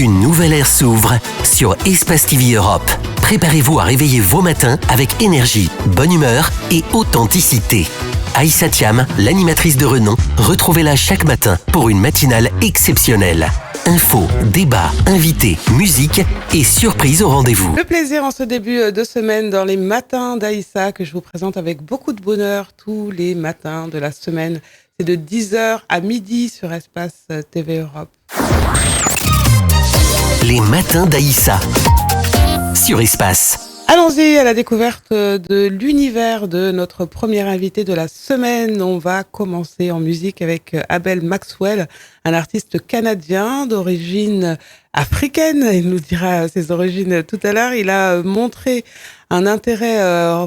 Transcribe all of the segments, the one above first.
Une nouvelle ère s'ouvre sur Espace TV Europe. Préparez-vous à réveiller vos matins avec énergie, bonne humeur et authenticité. Aïssa Thiam, l'animatrice de renom, retrouvez-la chaque matin pour une matinale exceptionnelle. Infos, débats, invités, musique et surprises au rendez-vous. Le plaisir en ce début de semaine dans les matins d'Aïssa que je vous présente avec beaucoup de bonheur tous les matins de la semaine. C'est de 10h à midi sur Espace TV Europe. Les matins d'Aïssa sur Espace. Allons-y à la découverte de l'univers de notre premier invité de la semaine. On va commencer en musique avec Abel Maxwell, un artiste canadien d'origine africaine. Il nous dira ses origines tout à l'heure. Il a montré un intérêt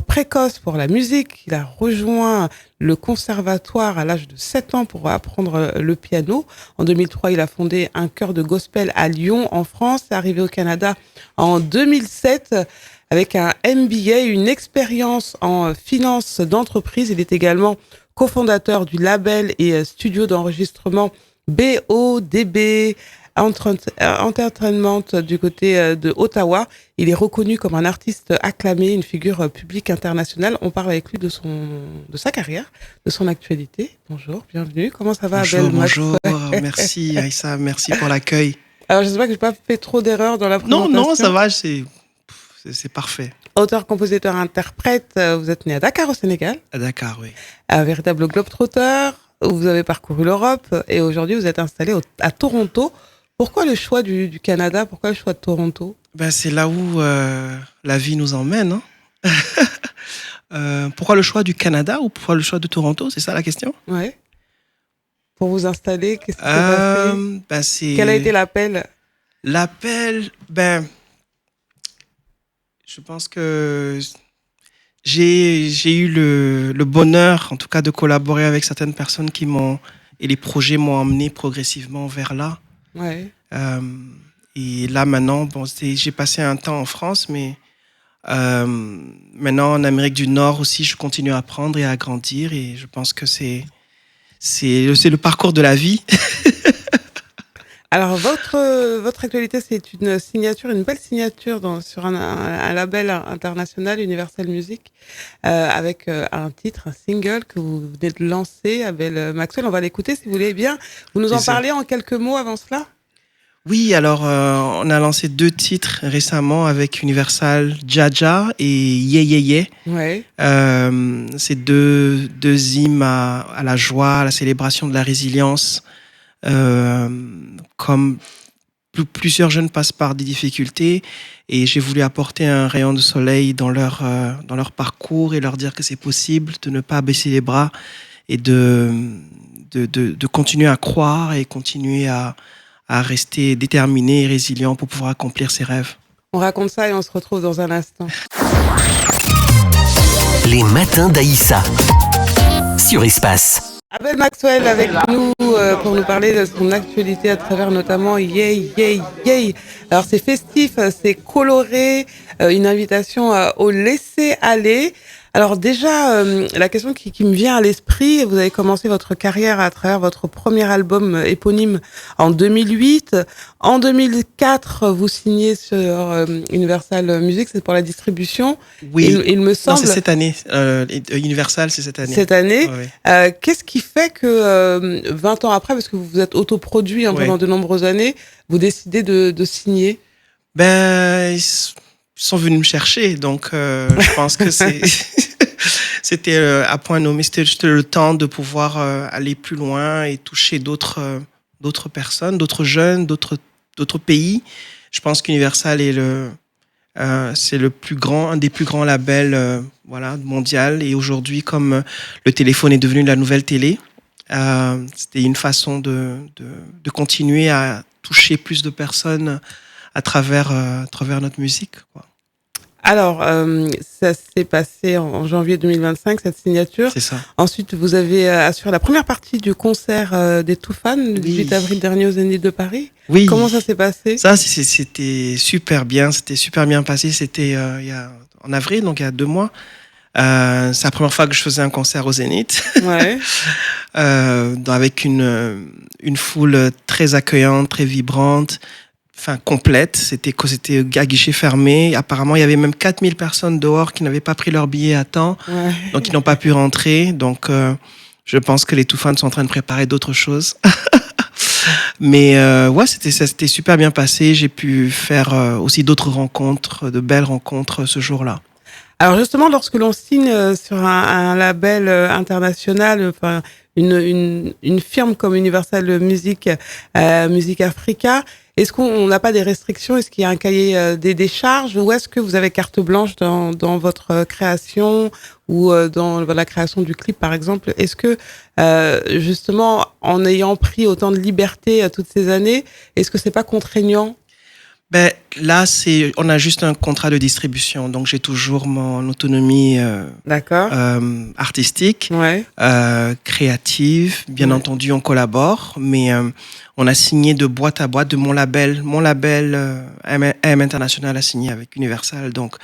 précoce pour la musique. Il a rejoint le conservatoire à l'âge de 7 ans pour apprendre le piano. En 2003, il a fondé un chœur de gospel à Lyon, en France. Il est arrivé au Canada en 2007 avec un MBA, une expérience en finance d'entreprise. Il est également cofondateur du label et studio d'enregistrement BODB Entertainment du côté de Ottawa. Il est reconnu comme un artiste acclamé, une figure publique internationale. On parle avec lui de sa carrière, de son actualité. Bonjour, bienvenue. Comment ça va, Abel? Bonjour, merci Aïssa, merci pour l'accueil. Alors, je sais pas que j'ai pas fait trop d'erreurs dans la présentation. Non, ça va, c'est parfait. Auteur, compositeur, interprète, vous êtes né à Dakar au Sénégal. À Dakar, oui. Un véritable globe-trotteur, vous avez parcouru l'Europe et aujourd'hui vous êtes installé à Toronto. Pourquoi le choix du Canada? Pourquoi le choix de Toronto? C'est là où la vie nous emmène. Pourquoi le choix du Canada ou pourquoi le choix de Toronto? C'est ça la question? Ouais. Pour vous installer, qu'est-ce qui s'est passé? Quel a été l'appel? L'appel, je pense que j'ai eu le bonheur, en tout cas, de collaborer avec certaines personnes et les projets m'ont emmené progressivement vers là. Ouais. Et là, maintenant, j'ai passé un temps en France, mais maintenant, en Amérique du Nord aussi, je continue à apprendre et à grandir. Et je pense que c'est le parcours de la vie. Alors, votre actualité, c'est une signature, une belle signature sur un label international, Universal Music, avec un titre, un single que vous venez de lancer, Abel Maxwell. On va l'écouter si vous voulez bien. Vous nous en parlez en quelques mots avant cela? Oui, alors on a lancé 2 titres récemment avec Universal, Jaja et Yeah Yeah Yeah. Ouais. C'est deux hymnes à la joie, à la célébration de la résilience. Comme plusieurs jeunes passent par des difficultés et j'ai voulu apporter un rayon de soleil dans leur parcours et leur dire que c'est possible de ne pas baisser les bras et de continuer à croire et continuer à rester déterminé et résilient pour pouvoir accomplir ses rêves. On raconte ça et on se retrouve dans un instant. Les matins d'Aïssa sur Espace. Abel Maxwell avec nous pour nous parler de son actualité à travers notamment Yeah Yeah Yeah. Alors c'est festif, c'est coloré, une invitation au laisser aller. Alors déjà, la question qui me vient à l'esprit, vous avez commencé votre carrière à travers votre premier album éponyme en 2008. En 2004, vous signez sur Universal Music, c'est pour la distribution. Oui, il me semble... Non, c'est cette année. Universal, c'est cette année. Cette année. Ouais. Qu'est-ce qui fait que 20 ans après, parce que vous vous êtes autoproduit pendant de nombreuses années, vous décidez de signer? Ils sont venus me chercher, donc je pense que c'était à point nommé, c'était le temps de pouvoir aller plus loin et toucher d'autres personnes, d'autres jeunes, d'autres pays. Je pense qu'Universal est c'est un des plus grands labels mondial. Et aujourd'hui, comme le téléphone est devenu la nouvelle télé, c'était une façon de continuer à toucher plus de personnes à travers notre musique, quoi. Alors, ça s'est passé en janvier 2025, cette signature. C'est ça. Ensuite, vous avez assuré la première partie du concert des Toufan, le 18 avril dernier au Zénith de Paris. Oui. Comment ça s'est passé? Ça, c'était super bien. C'était super bien passé. C'était en avril, donc il y a 2 mois. C'est la première fois que je faisais un concert au Zénith. Ouais. Avec une foule très accueillante, très vibrante. complète. C'était à guichet fermé. Apparemment, il y avait même 4000 personnes dehors qui n'avaient pas pris leur billet à temps. Ouais. Donc, ils n'ont pas pu rentrer. Donc, je pense que les Toufans sont en train de préparer d'autres choses. Mais ouais, ça s'était super bien passé. J'ai pu faire aussi d'autres rencontres, de belles rencontres ce jour-là. Alors justement, lorsque l'on signe sur un label international, enfin une firme comme Universal Music, Music Africa, est-ce qu'on n'a pas des restrictions? Est-ce qu'il y a un cahier des charges, ou est-ce que vous avez carte blanche dans votre création, ou dans la création du clip par exemple? Est-ce que justement, en ayant pris autant de liberté toutes ces années, est-ce que c'est pas contraignant? Ben, là, on a juste un contrat de distribution, donc j'ai toujours mon autonomie D'accord. Artistique, Ouais. créative. Bien Ouais. entendu, on collabore, mais on a signé de boîte à boîte de mon label. Mon label AM International a signé avec Universal, donc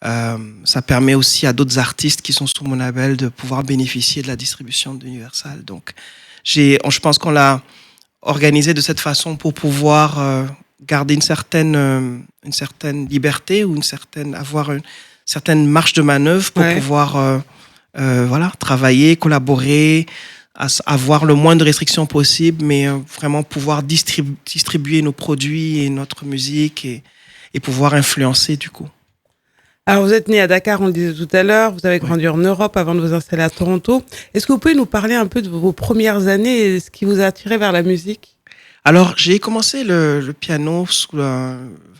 ça permet aussi à d'autres artistes qui sont sous mon label de pouvoir bénéficier de la distribution d'Universal. Donc, je pense qu'on l'a organisé de cette façon pour pouvoir garder une certaine liberté, ou avoir une certaine marge de manœuvre pour pouvoir voilà, travailler, collaborer, avoir le moins de restrictions possible, mais vraiment pouvoir distribuer nos produits et notre musique, et pouvoir influencer du coup. Alors, vous êtes né à Dakar, on le disait tout à l'heure, vous avez grandi en Europe avant de vous installer à Toronto. Est-ce que vous pouvez nous parler un peu de vos premières années et ce qui vous a attiré vers la musique? Alors, j'ai commencé le piano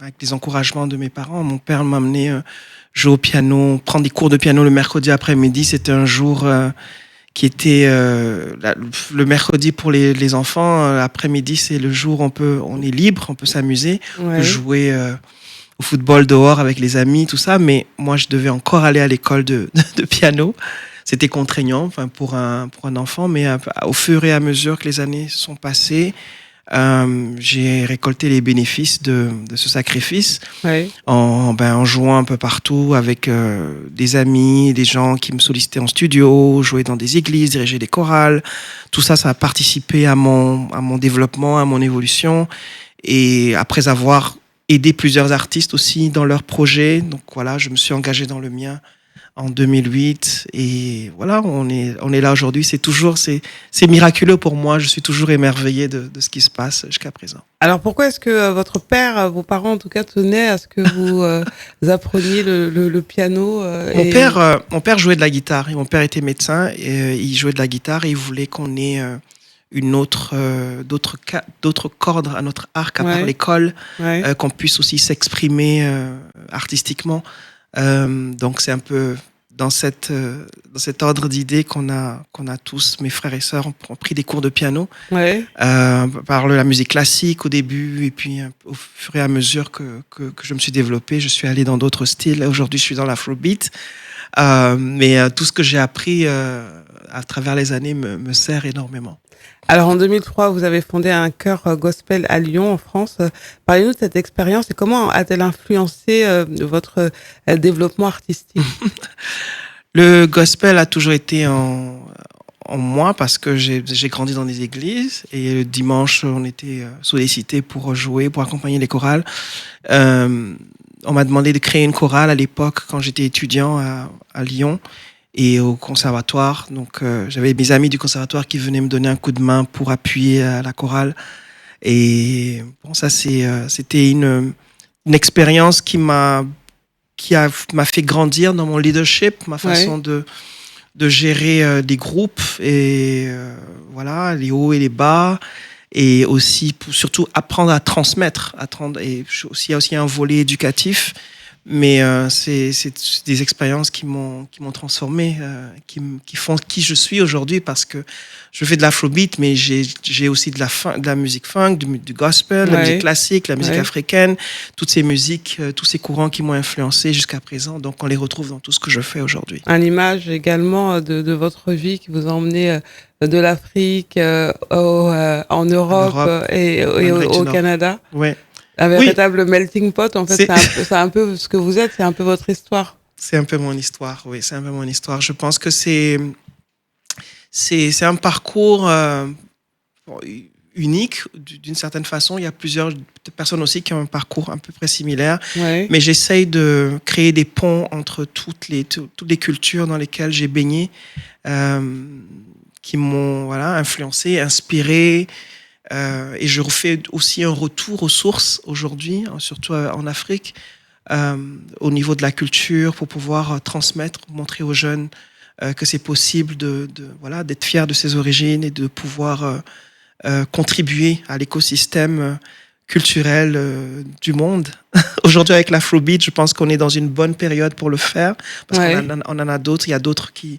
avec les encouragements de mes parents. Mon père m'a amené jouer au piano, prendre des cours de piano le mercredi après-midi. C'était un jour qui était le mercredi pour les enfants. L'après-midi, c'est le jour où on est libre, on peut s'amuser, on peut jouer au football dehors avec les amis, tout ça. Mais moi, je devais encore aller à l'école de piano. C'était contraignant, enfin, pour un enfant, mais au fur et à mesure que les années sont passées, j'ai récolté les bénéfices de ce sacrifice en jouant un peu partout avec des amis, des gens qui me sollicitaient en studio, jouer dans des églises, diriger des chorales. Tout ça, ça a participé à mon développement, à mon évolution. Et après avoir aidé plusieurs artistes aussi dans leurs projets, donc voilà, je me suis engagé dans le mien en 2008, et voilà, on est là aujourd'hui. C'est miraculeux pour moi. Je suis toujours émerveillé de ce qui se passe jusqu'à présent. Alors, pourquoi est-ce que votre père, vos parents en tout cas, tenaient à ce que vous appreniez le piano Mon père jouait de la guitare. Et mon père était médecin, et il jouait de la guitare, et il voulait qu'on ait d'autres cordes à notre arc à part l'école, qu'on puisse aussi s'exprimer artistiquement. Donc c'est un peu dans cet ordre d'idées qu'on a tous, mes frères et sœurs, ont pris des cours de piano, par la musique classique au début, et puis au fur et à mesure que je me suis développé, je suis allé dans d'autres styles. Aujourd'hui, je suis dans l'afrobeat, mais tout ce que j'ai appris à travers les années me sert énormément. Alors, en 2003, vous avez fondé un chœur gospel à Lyon, en France. Parlez-nous de cette expérience et comment a-t-elle influencé votre développement artistique? Le gospel a toujours été en moi, parce que j'ai grandi dans des églises, et le dimanche, on était sollicités pour jouer, pour accompagner les chorales. On m'a demandé de créer une chorale à l'époque, quand j'étais étudiant à Lyon et au conservatoire. Donc, j'avais mes amis du conservatoire qui venaient me donner un coup de main pour appuyer à la chorale. Et bon, ça, c'était une expérience qui m'a fait grandir dans mon leadership, ma façon de gérer des groupes, et voilà, les hauts et les bas, et aussi surtout apprendre à transmettre, et aussi, il y a aussi un volet éducatif. Mais c'est des expériences qui m'ont transformé, qui font qui je suis aujourd'hui, parce que je fais de l'afrobeat, mais j'ai aussi de la musique funk, du gospel, de la musique classique, la musique africaine, toutes ces musiques, tous ces courants qui m'ont influencé jusqu'à présent. Donc on les retrouve dans tout ce que je fais aujourd'hui. Un image également de votre vie qui vous a emmené de l'Afrique en Europe, et au Canada. Ouais. Un véritable melting pot, en fait, c'est un peu ce que vous êtes, c'est un peu votre histoire. C'est un peu mon histoire, oui, c'est un peu mon histoire. Je pense que c'est un parcours, unique d'une certaine façon. Il y a plusieurs personnes aussi qui ont un parcours à peu près similaire. Ouais. Mais j'essaye de créer des ponts entre toutes les cultures dans lesquelles j'ai baigné, qui m'ont influencé, inspiré. Et je refais aussi un retour aux sources aujourd'hui, surtout en Afrique, au niveau de la culture, pour pouvoir transmettre, montrer aux jeunes que c'est possible d'être fier de ses origines et de pouvoir contribuer à l'écosystème culturel du monde. Aujourd'hui, avec l'Afrobeat, je pense qu'on est dans une bonne période pour le faire, parce qu'on en a d'autres, il y a d'autres qui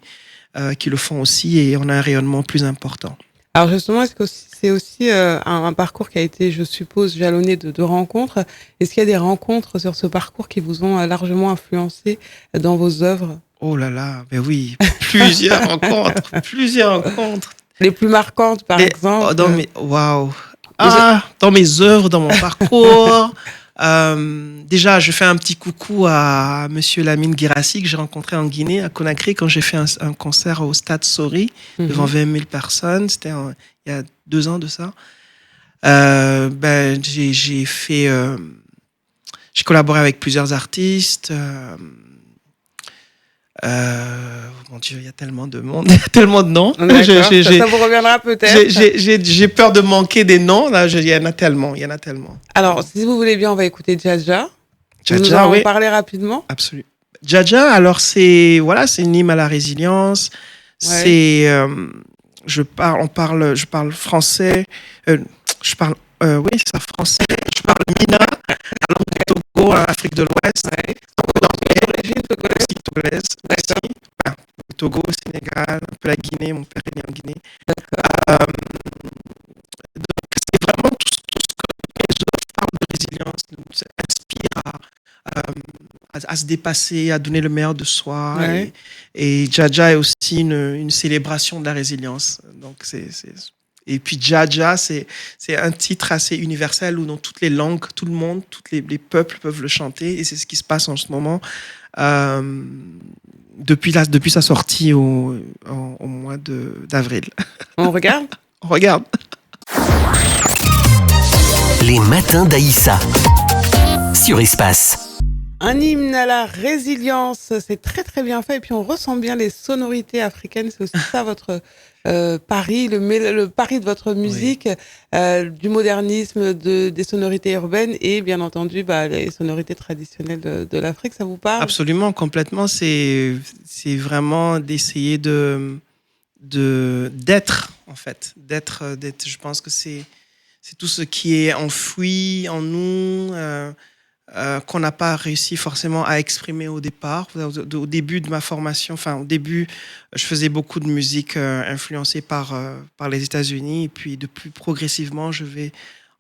le font aussi, et on a un rayonnement plus important. Alors justement, est-ce que c'est aussi un parcours qui a été, je suppose, jalonné de rencontres? Est-ce qu'il y a des rencontres sur ce parcours qui vous ont largement influencé dans vos œuvres? Oh là là, ben oui, plusieurs rencontres. Les plus marquantes, par exemple? Dans mes œuvres, dans mon parcours. Déjà, je fais un petit coucou à Monsieur Lamine Guirassi, que j'ai rencontré en Guinée, à Conakry, quand j'ai fait un concert au Stade Sori, devant 20 000 personnes. C'était il y a 2 ans de ça. J'ai collaboré avec plusieurs artistes. Mon Dieu, il y a tellement de monde, tellement de noms. Ça vous reviendra peut-être. J'ai peur de manquer des noms. Là, il y en a tellement. Alors, si vous voulez bien, on va écouter Dja. Dja, vous nous en parler rapidement. Absolument. Dja, alors c'est une hymne à la résilience. Ouais. Je parle français. Je parle français. Je parle Mina, alors du Togo, en Afrique de l'Ouest. Ouais. Togolaise. Le Togo, Sénégal, un peu la Guinée, mon père est né en Guinée. Donc c'est vraiment tout ce que les autres parlent de résilience, nous inspire à se dépasser, à donner le meilleur de soi. Ouais. Et Dja est aussi une célébration de la résilience. Donc et puis Dja, c'est un titre assez universel où dans toutes les langues, tout le monde, tous les peuples peuvent le chanter, et c'est ce qui se passe en ce moment. Depuis sa sortie au mois d'avril. On regarde. On regarde. Les matins d'Aïssa sur Espace. Un hymne à la résilience, c'est très très bien fait, et puis on ressent bien les sonorités africaines. C'est aussi ça votre pari, le pari de votre musique, oui. Du modernisme, des sonorités urbaines, et bien entendu les sonorités traditionnelles de l'Afrique. Ça vous parle? Absolument, complètement. C'est vraiment d'essayer d'être, en fait, d'être. Je pense que c'est tout ce qui est enfoui en nous. Qu'on n'a pas réussi forcément à exprimer au départ. Au début de ma formation, au début, je faisais beaucoup de musique influencée par les États-Unis, et puis plus progressivement, je vais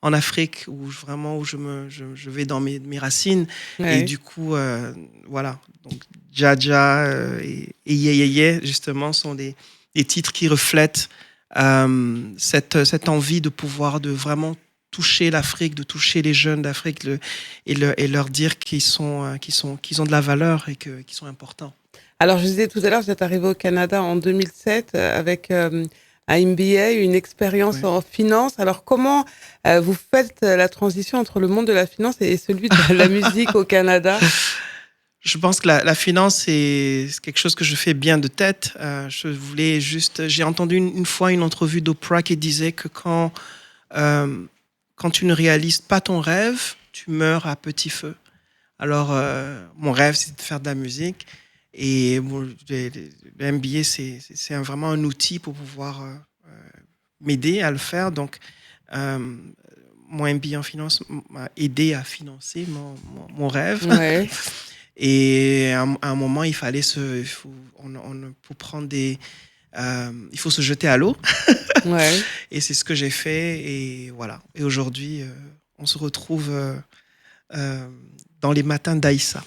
en Afrique, où je vais dans mes racines. Ouais. Et du coup, Donc, Dja et Yé, justement, sont des titres qui reflètent cette envie de pouvoir de vraiment toucher l'Afrique, de toucher les jeunes d'Afrique et leur dire qu'ils ont de la valeur et qu'ils sont importants. Alors, je disais tout à l'heure, vous êtes arrivé au Canada en 2007 avec un MBA, une expérience en finance. Alors, comment vous faites la transition entre le monde de la finance et celui de la musique au Canada? Je pense que la finance, c'est quelque chose que je fais bien de tête. J'ai entendu une fois une entrevue d'Oprah qui disait que quand tu ne réalises pas ton rêve, tu meurs à petit feu. Alors, mon rêve, c'est de faire de la musique. Et le MBA, c'est vraiment un outil pour pouvoir m'aider à le faire. Donc, mon MBA en finance m'a aidé à financer mon rêve. Ouais. Et à un moment, il fallait pour prendre il faut se jeter à l'eau. Ouais. Et c'est ce que j'ai fait. Et voilà. Et aujourd'hui, on se retrouve dans les matins d'Aïssa.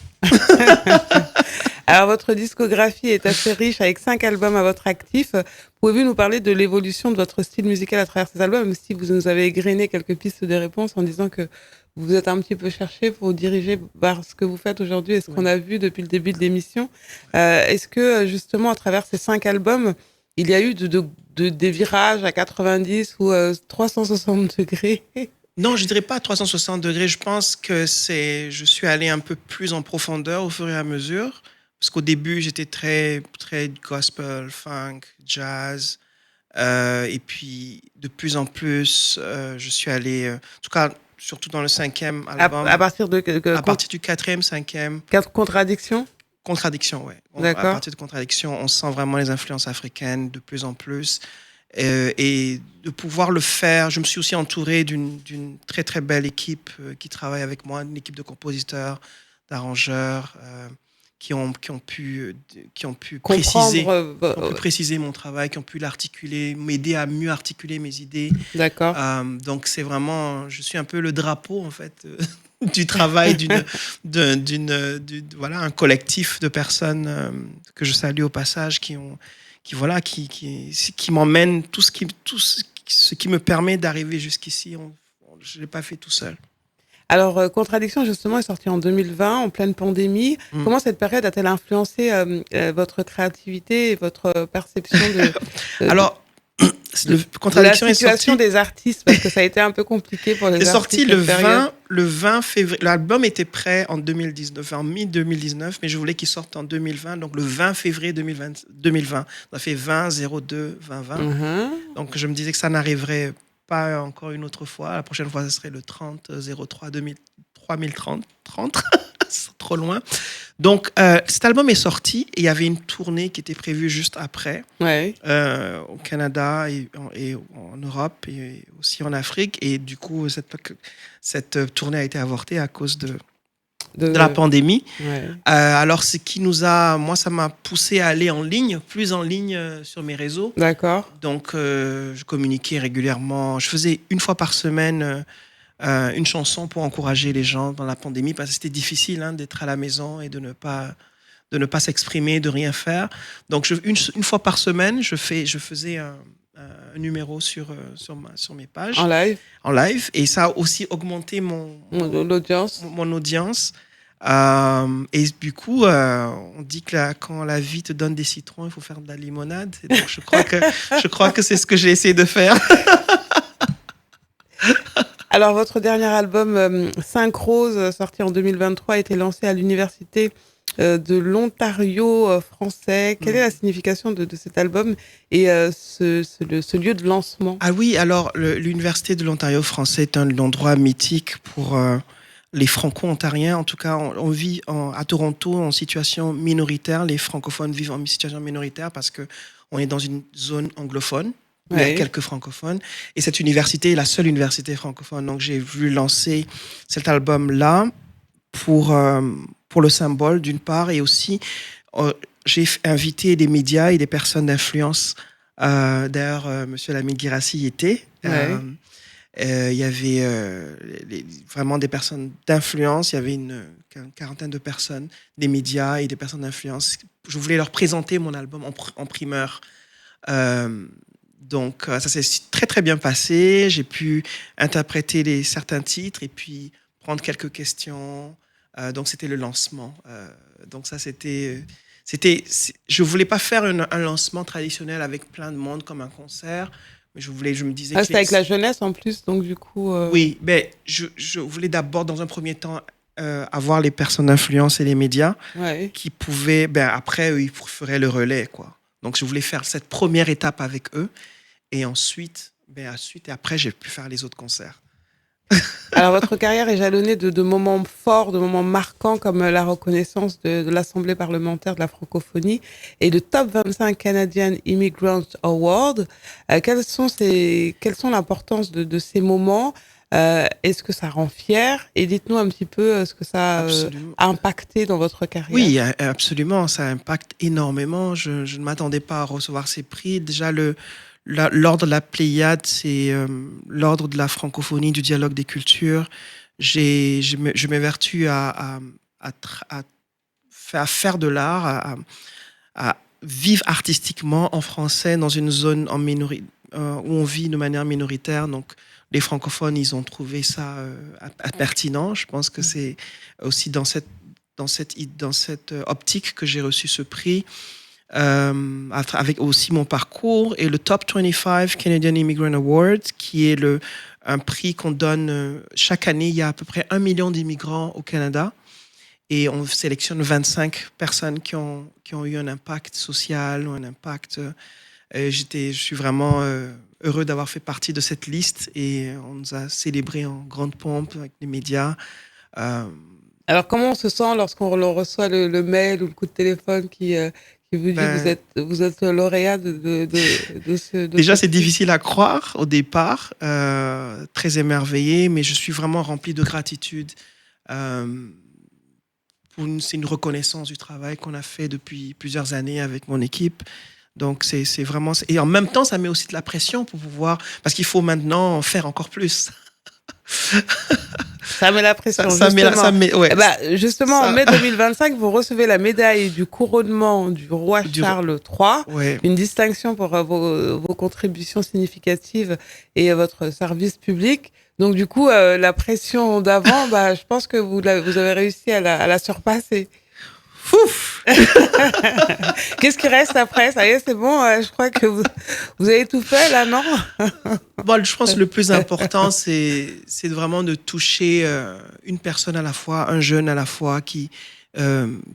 Alors, votre discographie est assez riche, avec 5 albums à votre actif. Pouvez-vous nous parler de l'évolution de votre style musical à travers ces albums, même si vous nous avez égrené quelques pistes de réponse en disant que vous êtes un petit peu cherché pour vous diriger vers ce que vous faites aujourd'hui et ce qu'on a vu depuis le début de l'émission. Est-ce que, justement, à travers ces 5 albums, il y a eu de des virages à 90 ou 360 degrés? Non, je dirais pas 360 degrés. Je pense que je suis allé un peu plus en profondeur au fur et à mesure. Parce qu'au début, j'étais très, très gospel, funk, jazz. Et puis, de plus en plus, je suis allé, en tout cas, surtout dans le 5e album, À partir de à partir du 4e, 5e, contradiction? Contradiction, ouais. À D'accord. partir de Contradiction, on sent vraiment les influences africaines de plus en plus. Et de pouvoir le faire, je me suis aussi entouré d'une très très belle équipe qui travaille avec moi, une équipe de compositeurs, d'arrangeurs, qui ont pu préciser, préciser mon travail, qui ont pu l'articuler, m'aider à mieux articuler mes idées. D'accord. Donc c'est vraiment, je suis un peu le drapeau en fait du travail voilà, un collectif de personnes que je salue au passage qui m'emmènent tout ce qui me permet d'arriver jusqu'ici. Je l'ai pas fait tout seul. Alors, Contradiction, justement, est sorti en 2020, en pleine pandémie. Comment cette période a-t-elle influencé votre créativité et votre perception Alors, Contradiction la situation est sorti des artistes, parce que ça a été un peu compliqué pour les artistes. C'est sorti le 20 février. L'album était prêt en 2019, en mi-2019, mais je voulais qu'il sorte en 2020, donc le 20 février 2020. On a fait 20-02-2020. Donc je me disais que ça n'arriverait pas encore une autre fois. La prochaine fois, ce serait le 30-03-2030. C'est trop loin. Donc, cet album est sorti et il y avait une tournée qui était prévue juste après, au Canada et en Europe et aussi en Afrique. Et du coup, cette tournée a été avortée à cause de la pandémie. Alors, ce qui moi, ça m'a poussé à aller plus en ligne sur mes réseaux. D'accord. Donc, je communiquais régulièrement. Je faisais une fois par semaine une chanson pour encourager les gens dans la pandémie, parce que c'était difficile d'être à la maison et de ne pas s'exprimer, de rien faire. Donc, une fois par semaine, je faisais un numéro sur mes pages. En live. En live. Et ça a aussi augmenté mon audience. Et du coup, on dit que quand la vie te donne des citrons, il faut faire de la limonade. Et donc, je crois que c'est ce que j'ai essayé de faire. Alors, votre dernier album, 5 Roses, sorti en 2023, a été lancé à l'Université de l'Ontario français. Quelle est la signification de cet album et ce lieu de lancement? Ah oui, alors l'Université de l'Ontario français est un endroit mythique pour les Franco-Ontariens. En tout cas, on vit à Toronto en situation minoritaire. Les francophones vivent en situation minoritaire parce qu'on est dans une zone anglophone. Il y a quelques francophones. Et cette université est la seule université francophone. Donc, j'ai voulu lancer cet album-là pour le symbole, d'une part. Et aussi, j'ai invité des médias et des personnes d'influence. D'ailleurs, M. Lamine Guirassi y était. Il y avait vraiment des personnes d'influence. Il y avait une quarantaine de personnes, des médias et des personnes d'influence. Je voulais leur présenter mon album en primeur. Donc, ça s'est très, très bien passé. J'ai pu interpréter certains titres et puis prendre quelques questions. Donc, c'était le lancement. Donc, ça, c'était... Je ne voulais pas faire un lancement traditionnel avec plein de monde comme un concert. Mais je me disais... c'était avec la jeunesse en plus, donc du coup... Oui, mais je voulais d'abord, dans un premier temps, avoir les personnes d'influence et les médias qui pouvaient... après, eux, ils feraient le relais, quoi. Donc, je voulais faire cette première étape avec eux. Et ensuite, et après, j'ai pu faire les autres concerts. Alors, votre carrière est jalonnée de moments forts, de moments marquants, comme la reconnaissance de l'Assemblée parlementaire de la francophonie et de Top 25 Canadian Immigrant Award. Quelles sont l'importance de ces moments? Est-ce que ça rend fier? Et dites-nous un petit peu ce que ça a impacté dans votre carrière. Oui, absolument. Ça impacte énormément. Je ne m'attendais pas à recevoir ces prix. Déjà, l'ordre de la Pléiade, c'est l'ordre de la francophonie, du dialogue des cultures. Je m'évertue à faire de l'art, à vivre artistiquement en français dans une zone où on vit de manière minoritaire. Donc, les francophones, ils ont trouvé ça pertinent. Je pense que c'est aussi dans cette optique que j'ai reçu ce prix. avec aussi mon parcours, et le Top 25 Canadian Immigrant Award, qui est un prix qu'on donne chaque année. Il y a à peu près 1 million d'immigrants au Canada. Et on sélectionne 25 personnes qui ont eu un impact social ou un impact. Je suis vraiment heureux d'avoir fait partie de cette liste, et on nous a célébré en grande pompe avec les médias. Alors, comment on se sent lorsqu'on reçoit le mail ou le coup de téléphone qui vous dit que vous êtes lauréat de ce... Déjà, c'est difficile à croire au départ, très émerveillé, mais je suis vraiment rempli de gratitude. C'est une reconnaissance du travail qu'on a fait depuis plusieurs années avec mon équipe. Donc, c'est vraiment... Et en même temps, ça met aussi de la pression pour pouvoir... Parce qu'il faut maintenant faire encore plus. Ça met la pression, justement, en mai 2025, vous recevez la médaille du couronnement du roi Charles III, une distinction pour vos contributions significatives et votre service public. Donc, du coup, la pression d'avant, je pense que vous avez réussi à la surpasser. Fouf. Qu'est-ce qui reste après? Ça y est, c'est bon, je crois que vous avez tout fait, là, non? Bon, je pense que le plus important, c'est vraiment de toucher une personne à la fois, un jeune à la fois, qui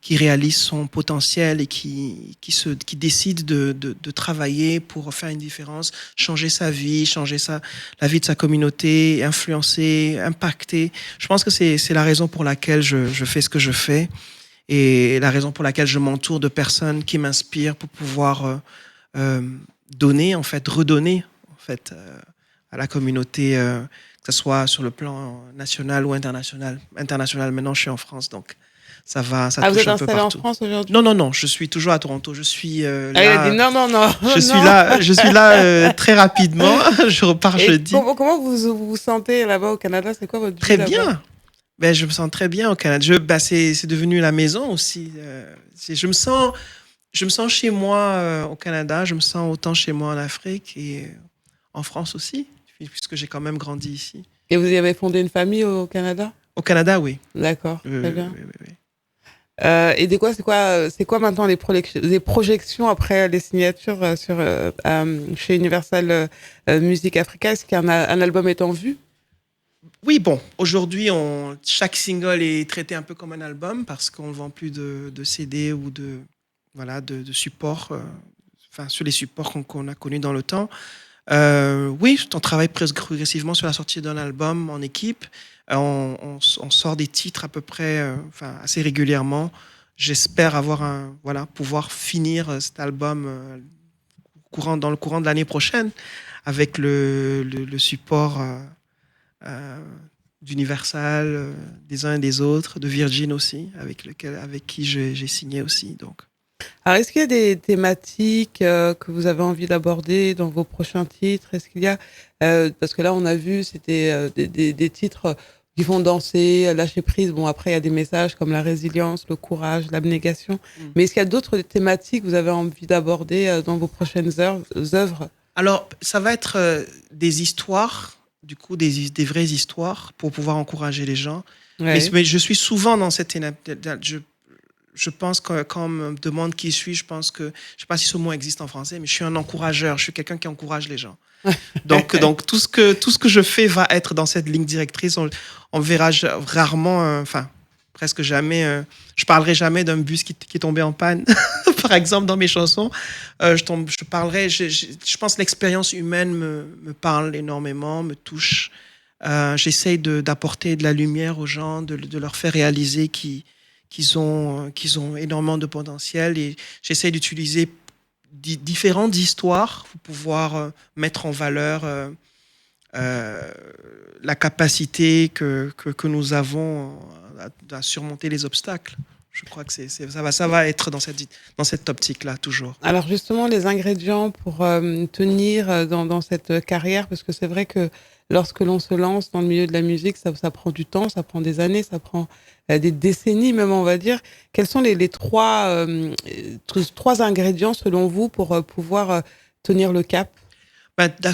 réalise son potentiel et qui décide de travailler pour faire une différence, changer sa vie, la vie de sa communauté, influencer, impacter. Je pense que c'est la raison pour laquelle je fais ce que je fais, et la raison pour laquelle je m'entoure de personnes qui m'inspirent pour pouvoir donner, en fait, redonner, en fait, à la communauté, que ce soit sur le plan national ou international. International, maintenant, je suis en France, donc ça touche un peu partout. Vous êtes installé en France aujourd'hui? Non, je suis toujours à Toronto. Je suis là. Elle a dit non. Je suis là très rapidement. Je repars jeudi. Comment vous vous sentez là-bas au Canada? C'est quoi votre vie Très là-bas? bien. Je me sens très bien au Canada. C'est devenu la maison aussi. Je me sens chez moi au Canada. Je me sens autant chez moi en Afrique et en France aussi, puisque j'ai quand même grandi ici. Et vous y avez fondé une famille au Canada? Au Canada, oui. D'accord, très bien. Oui. Et c'est quoi maintenant les projections après les signatures chez Universal Music Africa? Est-ce qu'un album est en vue? Oui, bon, aujourd'hui, chaque single est traité un peu comme un album parce qu'on ne vend plus de CD ou de supports, sur les supports qu'on a connus dans le temps. Oui, on travaille progressivement sur la sortie d'un album en équipe. On sort des titres à peu près, assez régulièrement. J'espère pouvoir finir cet album dans le courant de l'année prochaine avec le support d'Universal, des uns et des autres, de Virgin aussi, avec qui j'ai signé aussi. Donc. Alors, est-ce qu'il y a des thématiques que vous avez envie d'aborder dans vos prochains titres? Est-ce qu'il y a, parce que là, on a vu, c'était des titres qui font danser, lâcher prise. Bon, après, il y a des messages comme la résilience, le courage, l'abnégation. Mais est-ce qu'il y a d'autres thématiques que vous avez envie d'aborder dans vos prochaines œuvres? Alors, ça va être des histoires, du coup, des vraies histoires pour pouvoir encourager les gens. Ouais. Mais je suis souvent dans cette... Je pense que quand on me demande qui je suis, je pense que, je ne sais pas si ce mot existe en français, mais je suis un encourageur, je suis quelqu'un qui encourage les gens. Donc tout ce que je fais va être dans cette ligne directrice. On verra rarement, presque jamais, je parlerai jamais d'un bus qui est tombé en panne, par exemple, dans mes chansons. Je parlerai, je pense que l'expérience humaine me parle énormément, me touche. J'essaye d'apporter de la lumière aux gens, de leur faire réaliser qu'ils ont énormément de potentiel, et j'essaie d'utiliser différentes histoires pour pouvoir mettre en valeur la capacité que nous avons à surmonter les obstacles. Je crois que ça va être dans cette optique-là, toujours. Alors justement, les ingrédients pour tenir dans cette carrière, parce que c'est vrai que lorsque l'on se lance dans le milieu de la musique, ça prend du temps, ça prend des années, ça prend des décennies même, on va dire. Quels sont les trois ingrédients, selon vous, pour pouvoir tenir le cap?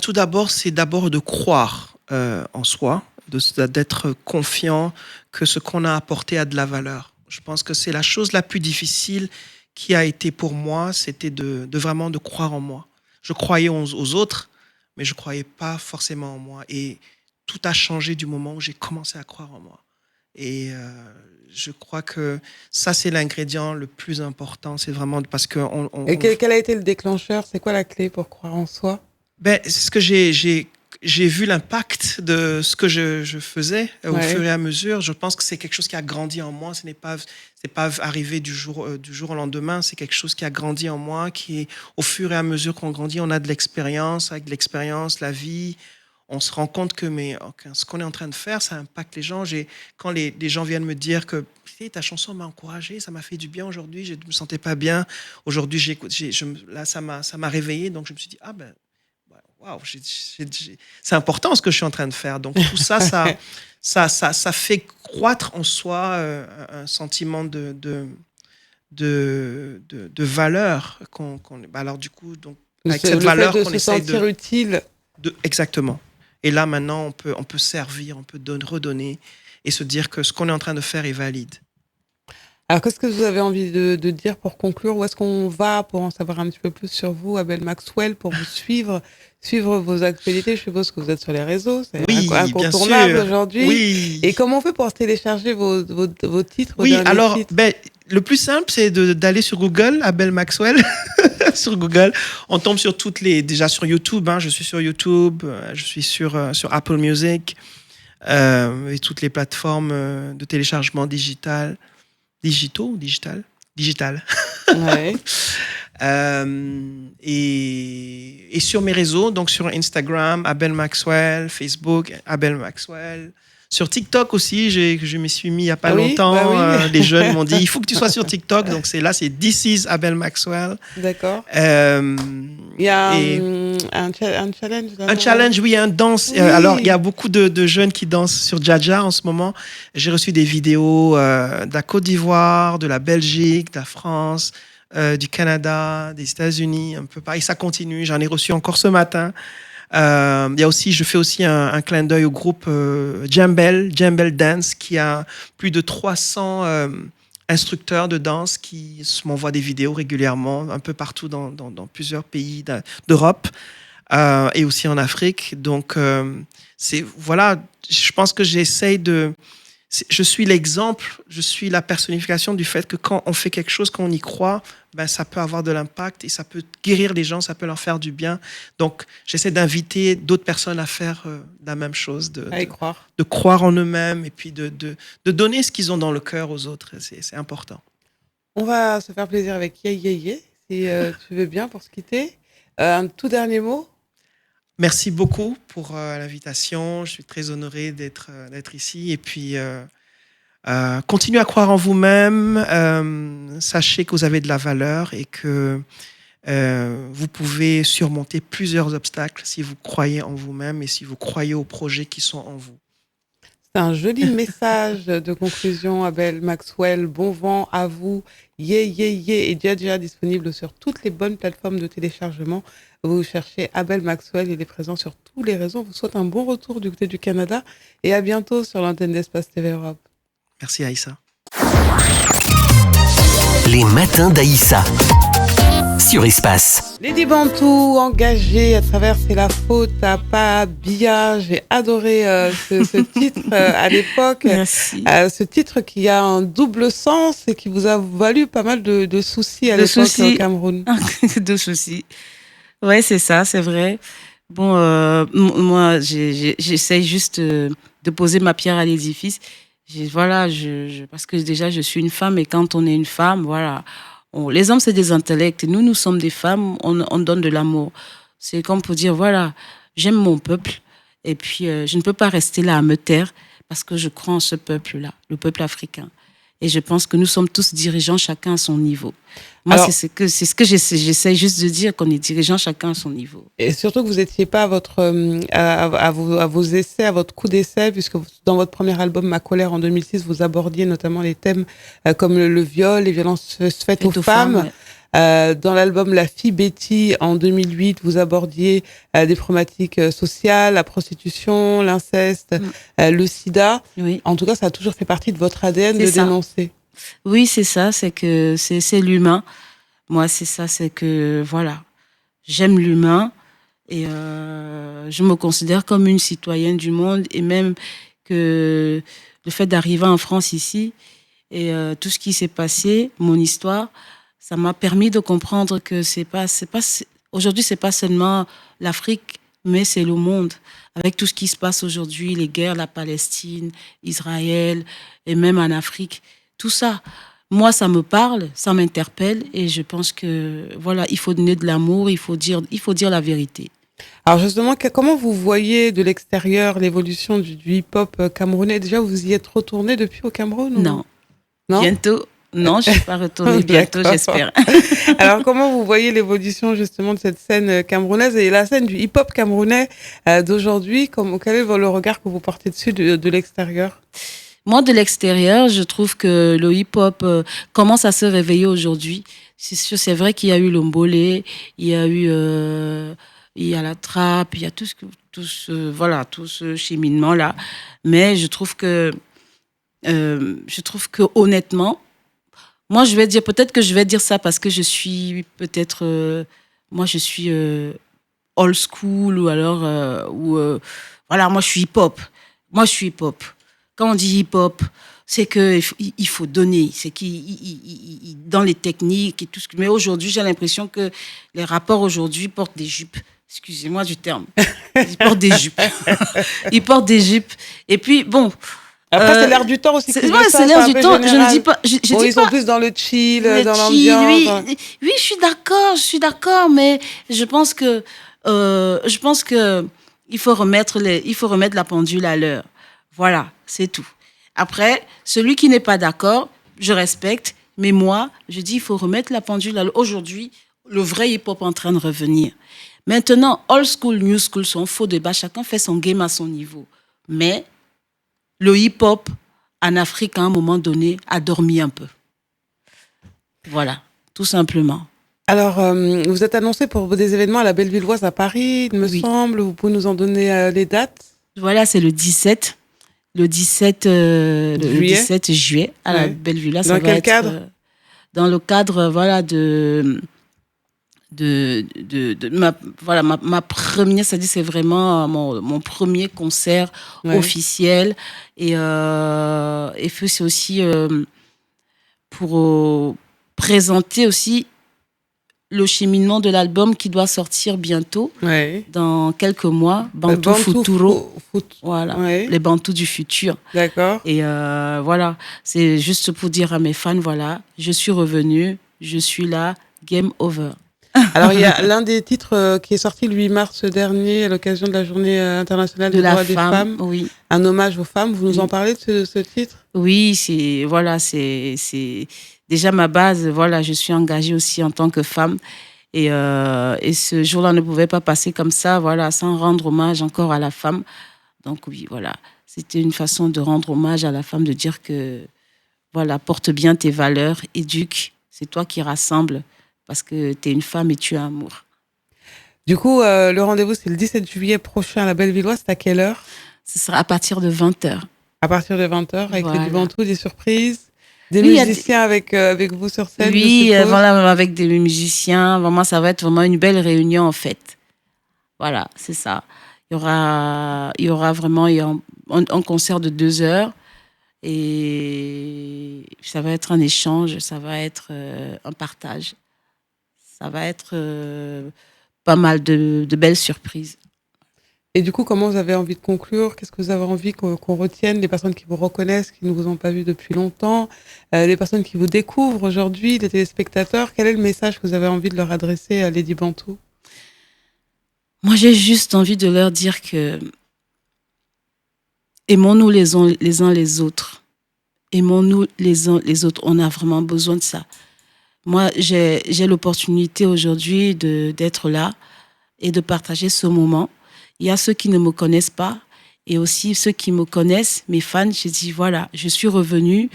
Tout d'abord, c'est de croire en soi, d'être confiant que ce qu'on a apporté a de la valeur. Je pense que c'est la chose la plus difficile qui a été pour moi, c'était de vraiment de croire en moi. Je croyais aux autres, mais je croyais pas forcément en moi. Et tout a changé du moment où j'ai commencé à croire en moi. Et je crois que ça, c'est l'ingrédient le plus important. C'est vraiment parce que... Et quel a été le déclencheur? C'est quoi la clé pour croire en soi? C'est ce que j'ai vu l'impact de ce que je faisais au fur et à mesure. Je pense que c'est quelque chose qui a grandi en moi. Ce n'est pas arrivé du jour au lendemain. C'est quelque chose qui a grandi en moi, qui, au fur et à mesure qu'on grandit, on a de l'expérience. Avec de l'expérience, la vie, on se rend compte que ce qu'on est en train de faire, ça impacte les gens. Quand les gens viennent me dire que ta chanson m'a encouragé, ça m'a fait du bien aujourd'hui, je ne me sentais pas bien. Aujourd'hui, là, ça m'a réveillé. Donc, je me suis dit, waouh, c'est important ce que je suis en train de faire. Donc tout ça, ça fait croître en soi un sentiment de valeur. Alors du coup, donc, avec cette valeur qu'on essaie de se sentir utile. Exactement. Et là maintenant, on peut servir, on peut redonner et se dire que ce qu'on est en train de faire est valide. Alors, qu'est-ce que vous avez envie de dire pour conclure? Où est-ce qu'on va pour en savoir un petit peu plus sur vous, Abel Maxwell, pour vous suivre vos actualités? Je suppose que vous êtes sur les réseaux, c'est incontournable aujourd'hui. Oui. Et comment on fait pour télécharger vos titres? Oui, alors, le plus simple, c'est d'aller sur Google, Abel Maxwell. Sur Google, on tombe sur déjà sur YouTube. Je suis sur YouTube, je suis sur Apple Music et toutes les plateformes de téléchargement digital. Ouais. Et sur mes réseaux, donc sur Instagram, Abel Maxwell, Facebook, Abel Maxwell. Sur TikTok aussi, je m'y suis mis il n'y a pas longtemps. Les jeunes m'ont dit, il faut que tu sois sur TikTok. Donc c'est This is Abel Maxwell. D'accord. Il y a un challenge. Un challenge, oui, un danse. Oui. Alors, il y a beaucoup de jeunes qui dansent sur Jaja en ce moment. J'ai reçu des vidéos de la Côte d'Ivoire, de la Belgique, de la France, du Canada, des États-Unis, un peu pareil. Ça continue. J'en ai reçu encore ce matin. Je fais aussi un clin d'œil au groupe Jambel Dance, qui a plus de 300 instructeurs de danse qui m'envoient des vidéos régulièrement, un peu partout dans plusieurs pays d'Europe et aussi en Afrique. Donc, je pense que je suis l'exemple, je suis la personnification du fait que quand on fait quelque chose, quand on y croit, ça peut avoir de l'impact et ça peut guérir les gens, ça peut leur faire du bien. Donc, j'essaie d'inviter d'autres personnes à faire la même chose, de croire en eux-mêmes et puis de donner ce qu'ils ont dans le cœur aux autres. C'est important. On va se faire plaisir avec si tu veux bien, pour se quitter. Un tout dernier mot? Merci beaucoup pour l'invitation. Je suis très honoré d'être ici. Et puis, continuez à croire en vous-même. Sachez que vous avez de la valeur et que vous pouvez surmonter plusieurs obstacles si vous croyez en vous-même et si vous croyez aux projets qui sont en vous. C'est un joli message de conclusion, Abel Maxwell. Bon vent à vous. Et déjà disponible sur toutes les bonnes plateformes de téléchargement. Vous cherchez Abel Maxwell, il est présent sur tous les réseaux. Vous souhaite un bon retour du côté du Canada et à bientôt sur l'antenne d'Espace TV Europe. Merci Aïssa. Les matins d'Aïssa sur Espace. Lady Bantou, engagée à travers C'est la faute à pas Bia. J'ai adoré ce titre à l'époque. Merci. Ce titre qui a un double sens et qui vous a valu pas mal de soucis à l'époque au Cameroun. De soucis. Ouais, c'est ça, c'est vrai. Bon, moi, j'essaye juste de poser ma pierre à l'édifice. Parce que déjà, je suis une femme et quand on est une femme, voilà, les hommes, c'est des intellects. Nous sommes des femmes, on donne de l'amour. C'est comme pour dire, voilà, j'aime mon peuple et puis je ne peux pas rester là à me taire parce que je crois en ce peuple-là, le peuple africain. Et je pense que nous sommes tous dirigeants, chacun à son niveau. Moi, c'est ce que j'essaie juste de dire, qu'on est dirigeants, chacun à son niveau. Et surtout que vous n'étiez pas à vos essais, à votre coup d'essai, puisque dans votre premier album, Ma colère, en 2006, vous abordiez notamment les thèmes comme le viol, les violences faites aux femmes. Ouais. Dans l'album La fille Betty, en 2008, vous abordiez des problématiques sociales, la prostitution, l'inceste, le sida. Oui. En tout cas, ça a toujours fait partie de votre ADN de dénoncer. Oui, c'est ça, c'est que c'est l'humain. Moi, c'est ça, c'est que voilà, j'aime l'humain et je me considère comme une citoyenne du monde et même que le fait d'arriver en France ici et tout ce qui s'est passé, mon histoire, ça m'a permis de comprendre que aujourd'hui, c'est pas seulement l'Afrique, mais c'est le monde. Avec tout ce qui se passe aujourd'hui, les guerres, la Palestine, Israël et même en Afrique, tout ça. Moi, ça me parle, ça m'interpelle et je pense que voilà, il faut donner de l'amour, il faut dire la vérité. Alors justement, comment vous voyez de l'extérieur l'évolution du hip-hop camerounais? Déjà, vous y êtes retourné depuis au Cameroun ou... Non, Non. bientôt. Non, je ne suis pas retournée bientôt, D'accord. j'espère. Alors, comment vous voyez l'évolution justement de cette scène camerounaise et la scène du hip-hop camerounais d'aujourd'hui? Quel est le regard que vous portez dessus de l'extérieur? Moi, de l'extérieur, je trouve que le hip-hop commence à se réveiller aujourd'hui. C'est sûr, c'est vrai qu'il y a eu le mbolé, il y a la trappe, il y a voilà, tout ce cheminement-là. Mais je trouve que honnêtement, moi, je vais dire, peut-être que je vais dire ça parce que je suis peut-être, moi, je suis old school ou alors, voilà, moi, je suis hip-hop. Moi, je suis hip-hop. Quand on dit hip-hop, c'est qu'il faut donner, c'est dans les techniques et tout ce que. Mais aujourd'hui, j'ai l'impression que les rappeurs aujourd'hui portent des jupes. Excusez-moi du terme. Ils portent des jupes. Ils portent des jupes. Et puis, bon. Après, c'est l'air du temps aussi. C'est l'air du temps. Je ne dis pas. Je Bon, dis ils pas. sont plus dans le chill, Le dans chill, l'ambiance. oui, je suis d'accord, mais je pense que il faut remettre la pendule à l'heure. Voilà, c'est tout. Après, celui qui n'est pas d'accord, je respecte, mais moi, je dis il faut remettre la pendule à l'heure. Aujourd'hui, le vrai hip-hop est en train de revenir. Maintenant, old school, new school sont faux débats, chacun fait son game à son niveau. Mais le hip-hop en Afrique, à un moment donné, a dormi un peu. Voilà, tout simplement. Alors, vous êtes annoncé pour des événements à la Bellevilloise à Paris, il me Oui. semble. Vous pouvez nous en donner les dates? Voilà, c'est le 17 Juillet. 17 juillet à la Ouais. Bellevilla. Dans quel cadre? Dans le cadre, voilà, ma première, c'est-à-dire c'est vraiment mon premier concert Ouais. officiel. Et c'est aussi pour présenter aussi le cheminement de l'album qui doit sortir bientôt, Ouais. dans quelques mois, Bantu Bantu Futuro. Foot. Voilà, Ouais. les Bantous du futur. D'accord. Et voilà, c'est juste pour dire à mes fans, voilà, je suis revenue, je suis là, game over. Alors, il y a l'un des titres qui est sorti le 8 mars dernier à l'occasion de la Journée internationale De des la droits des femmes. oui. Un hommage aux femmes. Vous nous en Oui. parlez de ce titre? Oui, c'est déjà ma base. Voilà, je suis engagée aussi en tant que femme. Et ce jour-là ne pouvait pas passer comme ça, voilà, sans rendre hommage encore à la femme. Donc oui, voilà, c'était une façon de rendre hommage à la femme, de dire que, voilà, porte bien tes valeurs, éduque, c'est toi qui rassemble, parce que tu es une femme et tu as amour. Du coup, le rendez-vous, c'est le 17 juillet prochain à la Bellevilloise. C'est à quelle heure? Ce sera à partir de 20h. À partir de 20h, avec Voilà. du bantou, des surprises, des Oui, il y a musiciens avec vous sur scène. Oui, je suppose. voilà, avec des musiciens. Vraiment, ça va être vraiment une belle réunion, en fait. Voilà, c'est ça. Il y aura vraiment un concert de 2 heures et ça va être un échange, ça va être un partage. Ça va être pas mal de belles surprises. Et du coup, comment vous avez envie de conclure? Qu'est-ce que vous avez envie qu'on retienne? Les personnes qui vous reconnaissent, qui ne vous ont pas vu depuis longtemps, les personnes qui vous découvrent aujourd'hui, les téléspectateurs, quel est le message que vous avez envie de leur adresser à Lady Bantou? Moi, j'ai juste envie de leur dire que aimons-nous les uns les autres. Aimons-nous les uns les autres. On a vraiment besoin de ça. Moi, j'ai l'opportunité aujourd'hui d'être là et de partager ce moment. Il y a ceux qui ne me connaissent pas et aussi ceux qui me connaissent, mes fans. J'ai dit, voilà, je suis revenue.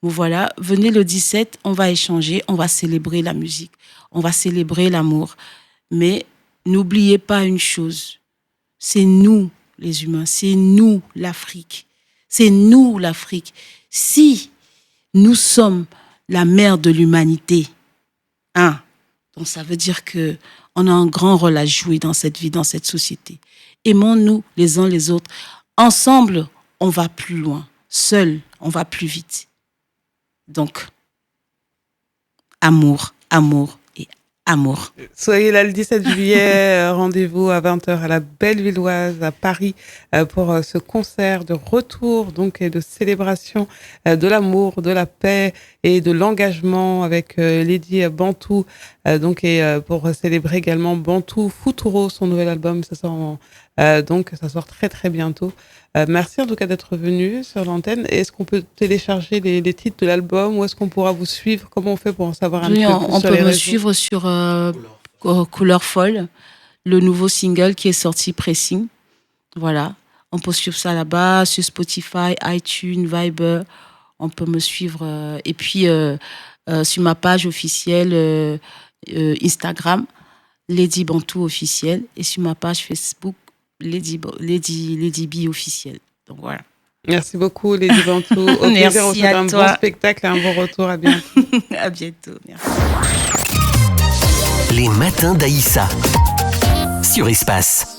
Voilà, venez le 17, on va échanger, on va célébrer la musique, on va célébrer l'amour. Mais n'oubliez pas une chose, c'est nous les humains, c'est nous l'Afrique. C'est nous l'Afrique. Si nous sommes la mère de l'humanité. Hein? Donc ça veut dire que on a un grand rôle à jouer dans cette vie, dans cette société. Aimons-nous les uns les autres. Ensemble, on va plus loin. Seul, on va plus vite. Donc, amour, amour et amour. Soyez là le 17 juillet, rendez-vous à 20h à la Bellevilloise à Paris pour ce concert de retour donc et de célébration de l'amour, de la paix et de l'engagement avec Lady Bantou donc et pour célébrer également Bantou Futuro, son nouvel album, ça sort ça sort très très bientôt. Merci en tout cas d'être venu sur l'antenne. Est-ce qu'on peut télécharger les titres de l'album ou est-ce qu'on pourra vous suivre? Comment on fait pour en savoir un petit peu plus On sur peut les me réseaux? suivre sur Couleur Folle, le nouveau single qui est sorti, Pressing. Voilà. On peut suivre ça là-bas, sur Spotify, iTunes, Viber. On peut me suivre. Et puis, sur ma page officielle Instagram, Lady Bantou officielle. Et sur ma page Facebook, Lady B officielle. Donc voilà. Merci beaucoup, Lady Bantou. Au plaisir, on souhaite un bon spectacle et un bon retour. À bientôt. À bientôt. Merci. Les matins d'Aïssa sur Espace.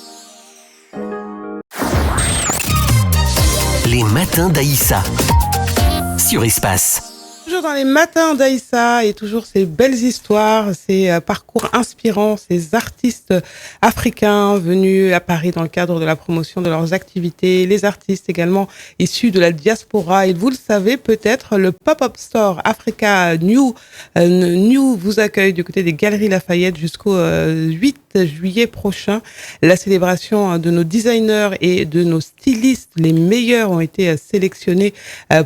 Les matins d'Aïssa sur Espace. Toujours dans les matins d'Aïssa et toujours ces belles histoires, ces parcours inspirants, ces artistes africains venus à Paris dans le cadre de la promotion de leurs activités, les artistes également issus de la diaspora. Et vous le savez peut-être, le Pop-Up Store Africa New vous accueille du côté des Galeries Lafayette jusqu'au 8 juillet prochain. La célébration de nos designers et de nos stylistes, les meilleurs, ont été sélectionnés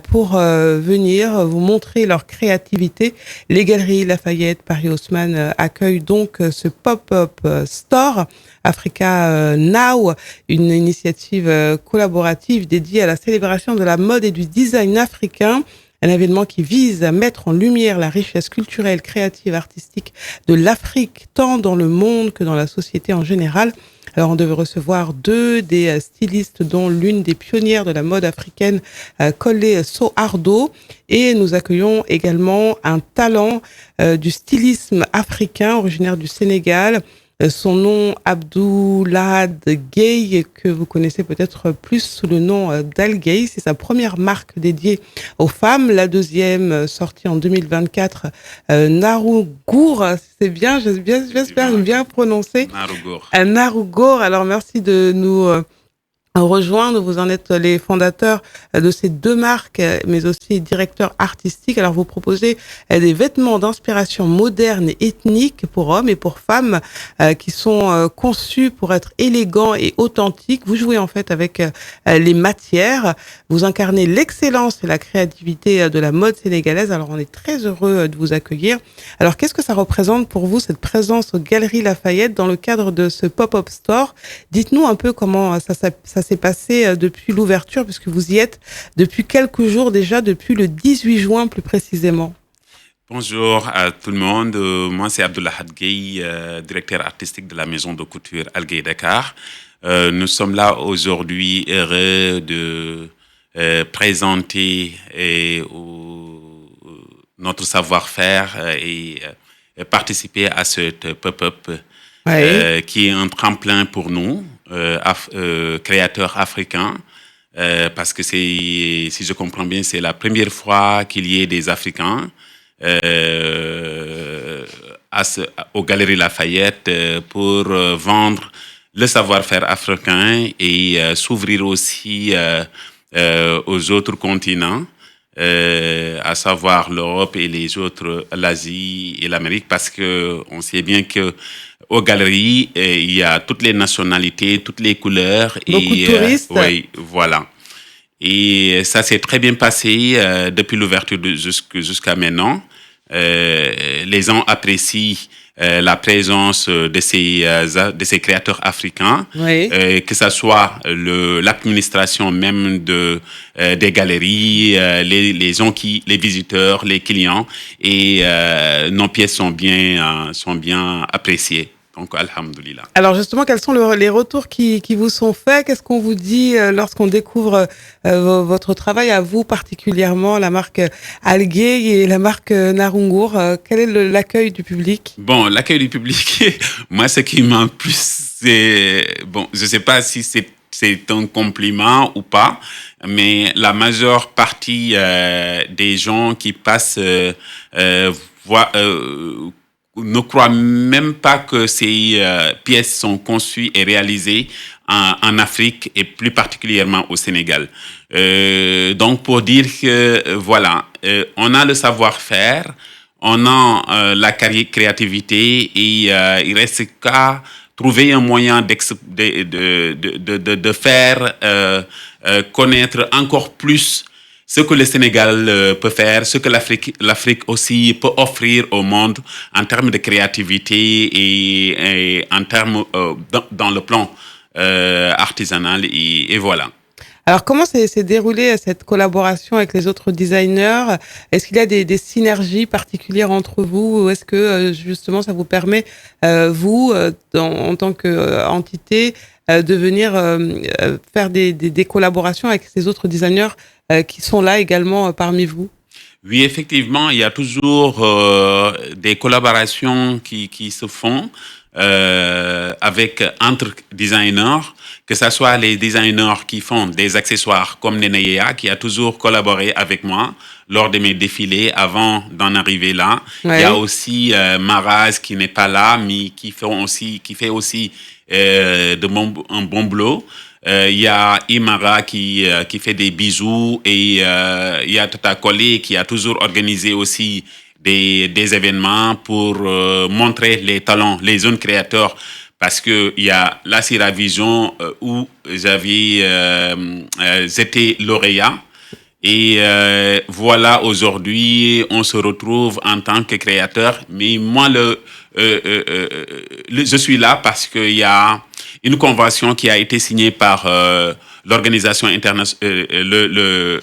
pour venir vous montrer leur créativité. Les Galeries Lafayette, Paris Haussmann accueillent donc ce Pop-Up Store Africa Now, une initiative collaborative dédiée à la célébration de la mode et du design africain. Un événement qui vise à mettre en lumière la richesse culturelle, créative, artistique de l'Afrique, tant dans le monde que dans la société en général. Alors, on devait recevoir 2 des stylistes, dont l'une des pionnières de la mode africaine, Collé Sohardo. Et nous accueillons également un talent du stylisme africain, originaire du Sénégal. Son nom, Abdoulahad Gueye, que vous connaissez peut-être plus sous le nom d'Al Gueye. C'est sa première marque dédiée aux femmes. La deuxième, sortie en 2024, Narougour. C'est bien, j'espère bien prononcer. Narougour. Narougour. Alors, merci de nous rejoindre. Vous en êtes les fondateurs de ces 2 marques, mais aussi directeurs artistiques. Alors, vous proposez des vêtements d'inspiration moderne et ethnique pour hommes et pour femmes qui sont conçus pour être élégants et authentiques. Vous jouez en fait avec les matières. Vous incarnez l'excellence et la créativité de la mode sénégalaise. Alors, on est très heureux de vous accueillir. Alors, qu'est-ce que ça représente pour vous, cette présence aux Galeries Lafayette dans le cadre de ce pop-up store? Dites-nous un peu comment ça s'est passé depuis l'ouverture, puisque vous y êtes depuis quelques jours déjà, depuis le 18 juin plus précisément. Bonjour à tout le monde. Moi, c'est Abdoulahad Gueye, directeur artistique de la maison de couture Al Gueye Dakar. Nous sommes là aujourd'hui heureux de présenter notre savoir-faire et participer à cette pop-up qui est un tremplin pour nous, créateurs africains, parce que si je comprends bien, c'est la première fois qu'il y ait des Africains aux Galeries Lafayette pour vendre le savoir-faire africain et s'ouvrir aussi aux autres continents, à savoir l'Europe et les autres, l'Asie et l'Amérique, parce que on sait bien que aux galeries il y a toutes les nationalités, toutes les couleurs. Beaucoup de touristes. Oui, voilà. Et ça s'est très bien passé depuis l'ouverture jusqu'à maintenant. Les gens apprécient la présence de ces créateurs africains, que ça soit l'administration même des galeries, les gens les visiteurs, les clients, et nos pièces sont bien appréciées. Donc, alhamdoulilah. Alors justement, quels sont les retours qui vous sont faits? Qu'est-ce qu'on vous dit lorsqu'on découvre votre travail, à vous particulièrement, la marque Algué et la marque Narungur? Quel est l'accueil du public? Bon, l'accueil du public, moi, ce qui m'a plus, c'est, bon, je ne sais pas si c'est un compliment ou pas, mais la majeure partie des gens qui passent ne croient même pas que ces pièces sont conçues et réalisées en Afrique et plus particulièrement au Sénégal. Donc, pour dire que, voilà, on a le savoir-faire, on a la créativité et il reste qu'à trouver un moyen de faire connaître encore plus ce que le Sénégal peut faire, ce que l'Afrique aussi peut offrir au monde en termes de créativité et en termes dans le plan artisanal et voilà. Alors, comment s'est déroulée cette collaboration avec les autres designers? Est-ce qu'il y a des synergies particulières entre vous? Ou est-ce que, justement, ça vous permet, vous, en tant qu'entité, de venir faire des collaborations avec ces autres designers qui sont là également parmi vous? Oui, effectivement, il y a toujours des collaborations qui se font entre designers, que ce soit les designers qui font des accessoires comme Nenea, qui a toujours collaboré avec moi lors de mes défilés avant d'en arriver là. Ouais. Il y a aussi Maraz qui n'est pas là, mais qui fait aussi un bon boulot. Il y a Imara qui fait des bijoux et il y a Tata Collé qui a toujours organisé aussi des événements pour montrer les talents, les jeunes créateurs. Parce que il y a la Sira Vision où j'étais lauréat. Et voilà, aujourd'hui, on se retrouve en tant que créateur. Mais moi, je suis là parce qu'il y a une convention qui a été signée par l'organisation internationale, le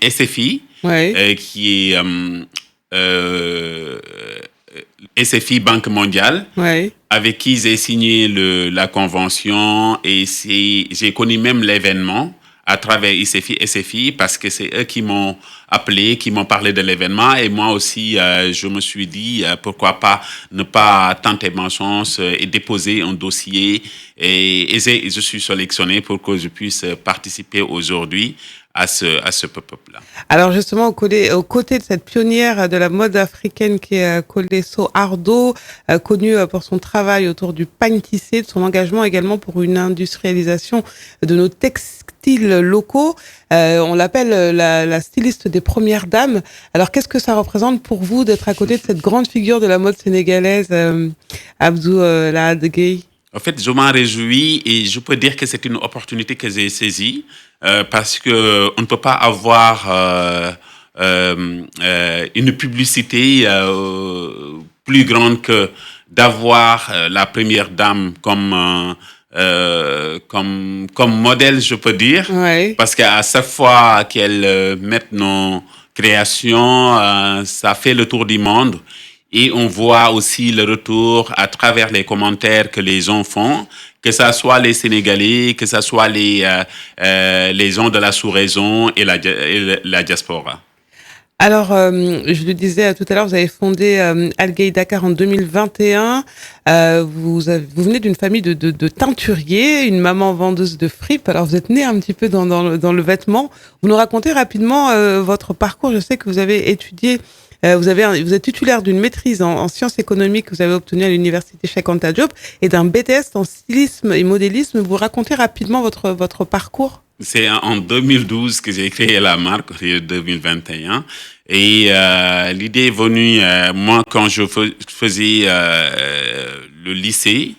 SFI, ouais. Qui est SFI Banque mondiale, ouais. Avec qui j'ai signé la convention et j'ai connu même l'événement à travers SFI parce que c'est eux qui m'ont appelé, qui m'ont parlé de l'événement et moi aussi je me suis dit pourquoi pas ne pas tenter ma chance et déposer un dossier et je suis sélectionné pour que je puisse participer aujourd'hui à ce pop-up-là. Alors justement, aux côtés de cette pionnière de la mode africaine qui est Koleso Ardo, connue pour son travail autour du pagne tissé, de son engagement également pour une industrialisation de nos textiles locaux, on l'appelle la styliste des premières dames. Alors qu'est-ce que ça représente pour vous d'être à côté de cette grande figure de la mode sénégalaise, Abdou Lahad Gueye? En fait, je m'en réjouis et je peux dire que c'est une opportunité que j'ai saisie parce que on ne peut pas avoir une publicité plus grande que d'avoir la première dame comme modèle, je peux dire, ouais. Parce qu'à chaque fois qu'elle met nos créations, ça fait le tour du monde. Et on voit aussi le retour à travers les commentaires que les gens font, que ça soit les Sénégalais, que ça soit les gens de la sous-région et la diaspora. Alors, je le disais tout à l'heure, vous avez fondé Algué Dakar en 2021. Vous venez d'une famille de teinturiers, une maman vendeuse de fripes. Alors, vous êtes né un petit peu dans le vêtement. Vous nous racontez rapidement votre parcours. Je sais que vous avez étudié. Vous êtes titulaire d'une maîtrise en sciences économiques que vous avez obtenue à l'université Cheikh Anta Diop et d'un BTS en stylisme et modélisme. Vous racontez rapidement votre parcours? C'est en 2012 que j'ai créé la marque, en 2021. Et l'idée est venue, moi, quand je faisais le lycée,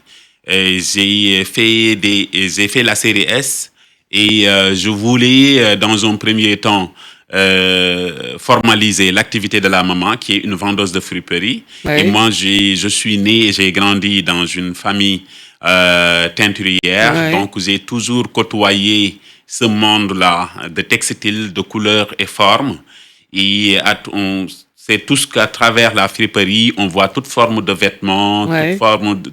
j'ai fait la série S et je voulais, dans un premier temps, formaliser l'activité de la maman qui est une vendeuse de friperie. Oui. Et moi je suis né et j'ai grandi dans une famille teinturière, oui. Donc j'ai toujours côtoyé ce monde-là de textiles de couleurs et formes Et c'est tout ce qu'à travers la friperie, on voit toute forme de vêtements,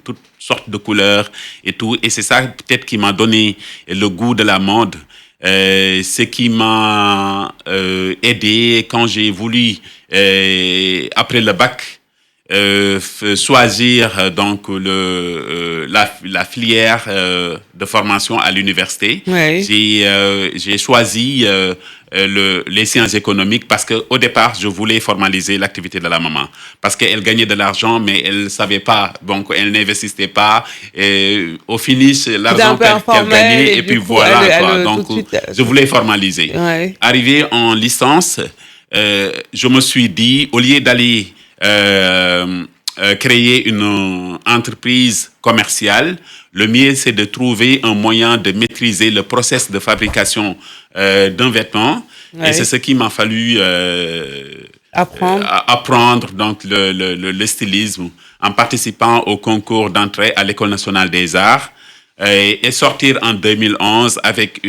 toutes sortes de couleurs et tout. Et c'est ça peut-être qui m'a donné le goût de la mode. Ce qui m'a aidé quand j'ai voulu, après le bac, choisir donc la filière de formation à l'université. J'ai choisi les sciences économiques parce que au départ je voulais formaliser l'activité de la maman parce qu'elle gagnait de l'argent mais elle savait pas, donc elle n'investissait pas et au finish l'argent qu'elle gagnait et puis voilà quoi. Donc je voulais formaliser. Arrivé en licence, je me suis dit, au lieu d'aller créer une entreprise commerciale, le mieux c'est de trouver un moyen de maîtriser le process de fabrication d'un vêtement. Et c'est ce qu'il m'a fallu apprendre donc le stylisme en participant au concours d'entrée à l'École nationale des arts et sortir en 2011 avec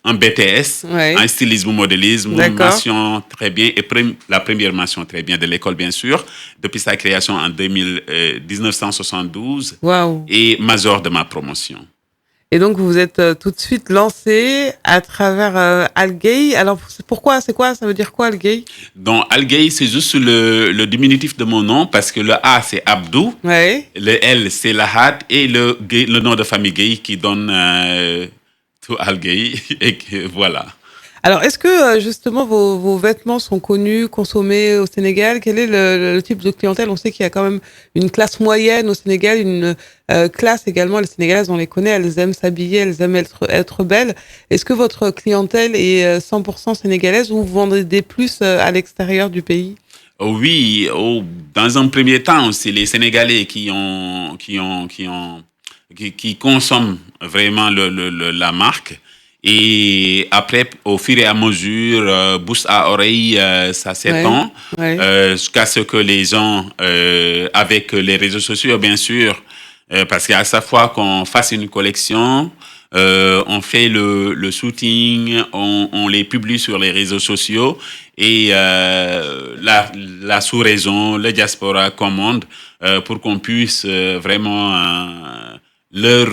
un BTS, un stylisme modélisme, une mention très bien, et la première mention très bien de l'école, bien sûr, depuis sa création en 1972, et major de ma promotion. Et donc, vous vous êtes tout de suite lancé à travers Algay. Alors, pourquoi? C'est quoi? Ça veut dire quoi, Algay? Donc, Algay, c'est juste le diminutif de mon nom, parce que le A, c'est Abdou, le L, c'est Lahad, et le nom de famille Gay qui donne tout Algay, et voilà. Alors, est-ce que justement vos vêtements sont connus, consommés au Sénégal? Quel est le type de clientèle? On sait qu'il y a quand même une classe moyenne au Sénégal, une classe également. Les Sénégalaises, on les connaît, elles aiment s'habiller, elles aiment être belles. Est-ce que votre clientèle est 100% sénégalaise ou vous vendez plus à l'extérieur du pays? Oui, dans un premier temps, c'est les Sénégalais qui consomment vraiment la marque. Et après, au fur et à mesure, bouche à oreille, ça s'étend jusqu'à ce que les gens, avec les réseaux sociaux, bien sûr, parce qu'à chaque fois qu'on fasse une collection, on fait le shooting, on les publie sur les réseaux sociaux et la sous-région, la diaspora commande pour qu'on puisse vraiment leur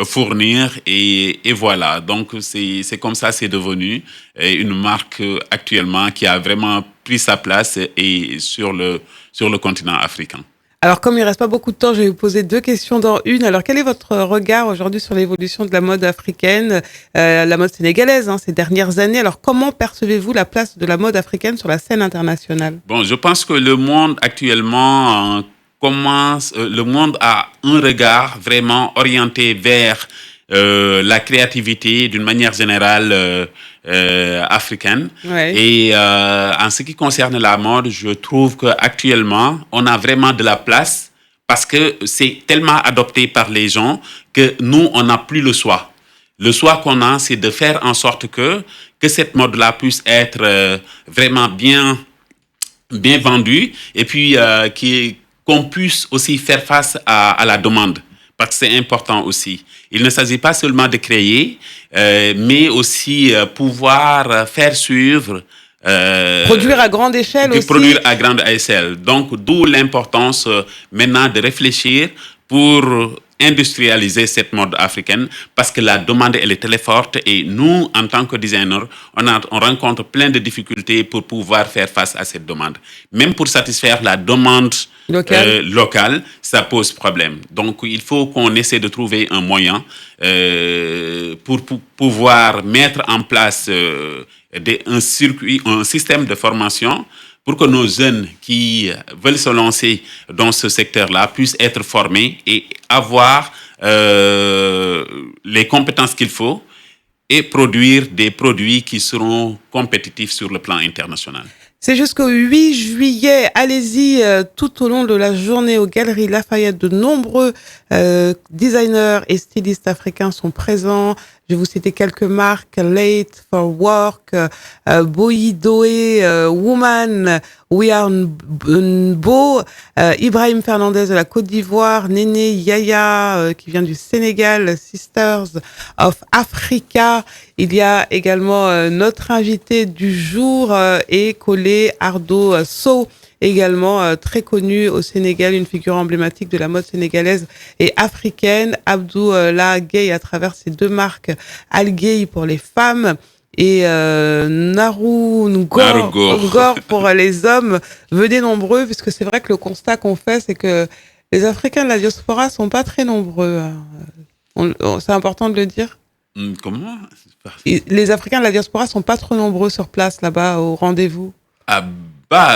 fournir et voilà. Donc c'est comme ça c'est devenu une marque actuellement qui a vraiment pris sa place et sur le continent africain. Alors, comme il ne reste pas beaucoup de temps, je vais vous poser 2 questions dans une. Alors, quel est votre regard aujourd'hui sur l'évolution de la mode africaine, la mode sénégalaise, ces dernières années? Alors, comment percevez-vous la place de la mode africaine sur la scène internationale? Bon, je pense que le monde actuellement le monde a un regard vraiment orienté vers la créativité d'une manière générale africaine. Et en ce qui concerne la mode, je trouve qu'actuellement, on a vraiment de la place parce que c'est tellement adopté par les gens que nous, on n'a plus le choix. Le choix qu'on a, c'est de faire en sorte que cette mode-là puisse être vraiment bien vendue et puis qu'on puisse aussi faire face à la demande. Parce que c'est important aussi. Il ne s'agit pas seulement de créer, mais aussi pouvoir faire suivre. Produire à grande échelle aussi. Produire à grande échelle. Donc, d'où l'importance maintenant de réfléchir pour industrialiser cette mode africaine parce que la demande, elle est très forte et nous, en tant que designers, on rencontre plein de difficultés pour pouvoir faire face à cette demande. Même pour satisfaire la demande locale, ça pose problème. Donc, il faut qu'on essaie de trouver un moyen pour pouvoir mettre en place un système de formation pour que nos jeunes qui veulent se lancer dans ce secteur-là puissent être formés et avoir les compétences qu'il faut et produire des produits qui seront compétitifs sur le plan international. C'est jusqu'au 8 juillet. Allez-y tout au long de la journée aux Galeries Lafayette. De nombreux designers et stylistes africains sont présents. Je vais vous citer quelques marques: Late for Work, Boidoé, Woman, We Are Beau, Ibrahim Fernandez de la Côte d'Ivoire, Néné Yaya qui vient du Sénégal, Sisters of Africa. Il y a également notre invité du jour, Ekole Ardo Sow, également très connu au Sénégal, une figure emblématique de la mode sénégalaise et africaine. Abdoulaye Gay à travers ses deux marques, Al Gay pour les femmes et Naru Ngor pour les hommes. Venez nombreux, puisque c'est vrai que le constat qu'on fait, c'est que les Africains de la diaspora sont pas très nombreux. C'est important de le dire. Comment? Les Africains de la diaspora sont pas trop nombreux sur place là-bas au rendez-vous.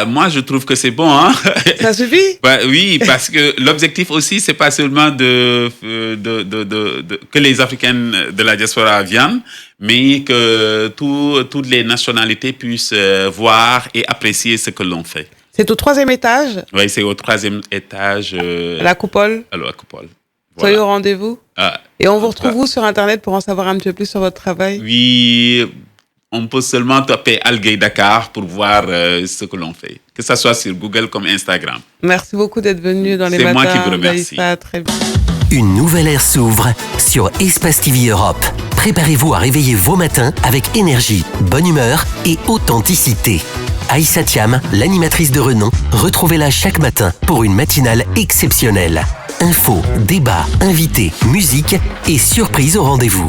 Moi, je trouve que c'est bon. Hein? Ça suffit? Oui, parce que l'objectif aussi, c'est pas seulement que les Africains de la diaspora viennent, mais que toutes les nationalités puissent voir et apprécier ce que l'on fait. C'est au 3e étage? Oui, c'est au 3e étage. À la Coupole? À la Coupole. Soyez au rendez-vous. Et on vous retrouve où sur Internet pour en savoir un petit peu plus sur votre travail? Oui, on peut seulement taper Al Gay Dakar pour voir ce que l'on fait, que ça soit sur Google comme Instagram. Merci beaucoup d'être venu dans les matins. C'est moi qui vous remercie. Très bien. Une nouvelle ère s'ouvre sur Espace TV Europe. Préparez-vous à réveiller vos matins avec énergie, bonne humeur et authenticité. Aïssa Thiam, l'animatrice de renom, retrouvez-la chaque matin pour une matinale exceptionnelle. Infos, débats, invités, musique et surprises au rendez-vous.